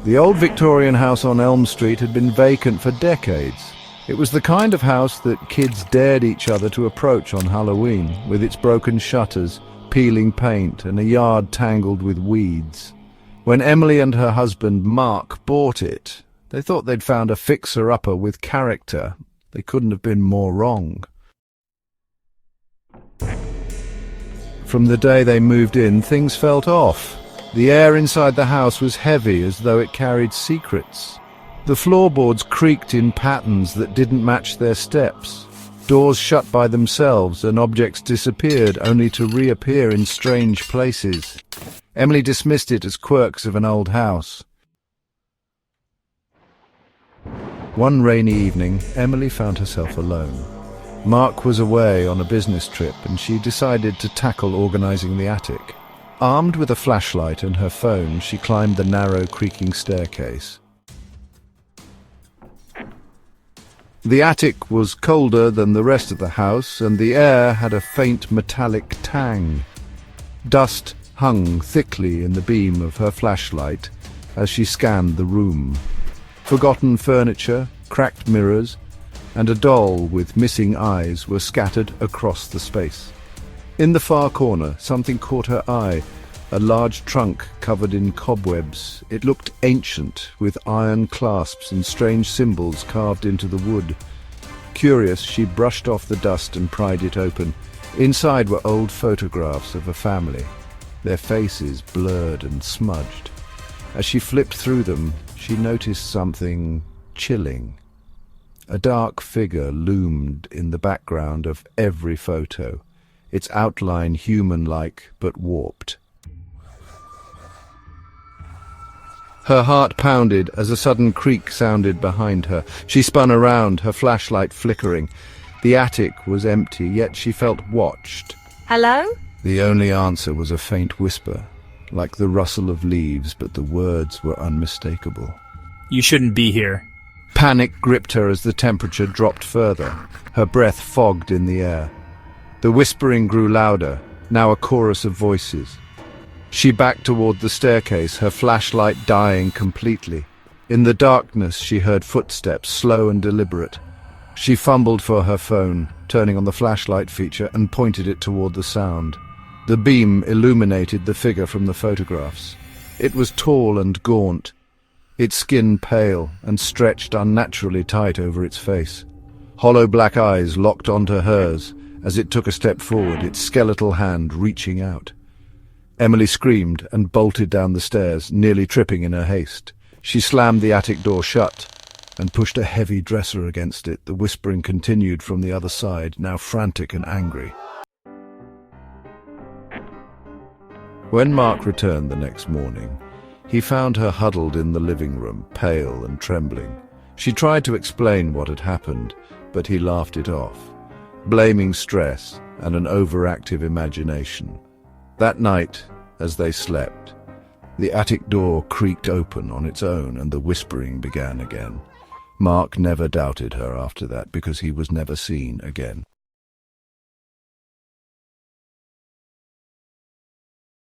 The old Victorian house on Elm Street had been vacant for decades. It was the kind of house that kids dared each other to approach on Halloween, with its broken shutters, peeling paint, and a yard tangled with weeds. When Emily and her husband Mark bought it, they thought they'd found a fixer-upper with character. They couldn't have been more wrong. From the day they moved in, things felt off. The air inside the house was heavy, as though it carried secrets. The floorboards creaked in patterns that didn't match their steps. Doors shut by themselves and objects disappeared, only to reappear in strange places. Emily dismissed it as quirks of an old house. One rainy evening, Emily found herself alone. Mark was away on a business trip, and she decided to tackle organizing the attic. Armed with a flashlight and her phone, she climbed the narrow, creaking staircase. The attic was colder than the rest of the house, and the air had a faint metallic tang. Dust hung thickly in the beam of her flashlight as she scanned the room. Forgotten furniture, cracked mirrors, and a doll with missing eyes were scattered across the space. In the far corner, something caught her eye, a large trunk covered in cobwebs. It looked ancient, with iron clasps and strange symbols carved into the wood. Curious, she brushed off the dust and pried it open. Inside were old photographs of a family, their faces blurred and smudged. As she flipped through them, she noticed something chilling. A dark figure loomed in the background of every photo, its outline human-like but warped. Her heart pounded as a sudden creak sounded behind her. She spun around, her flashlight flickering. The attic was empty, yet she felt watched. Hello? The only answer was a faint whisper, like the rustle of leaves, but the words were unmistakable. You shouldn't be here. Panic gripped her as the temperature dropped further. Her breath fogged in the air. The whispering grew louder, now a chorus of voices. She backed toward the staircase, her flashlight dying completely. In the darkness, she heard footsteps, slow and deliberate. She fumbled for her phone, turning on the flashlight feature, and pointed it toward the sound. The beam illuminated the figure from the photographs. It was tall and gaunt, its skin pale and stretched unnaturally tight over its face. Hollow black eyes locked onto hers as it took a step forward, its skeletal hand reaching out. Emily screamed and bolted down the stairs, nearly tripping in her haste. She slammed the attic door shut and pushed a heavy dresser against it. The whispering continued from the other side, now frantic and angry. When Mark returned the next morning, he found her huddled in the living room, pale and trembling. She tried to explain what had happened, but he laughed it off, blaming stress and an overactive imagination. That night, as they slept, the attic door creaked open on its own and the whispering began again. Mark never doubted her after that, because he was never seen again.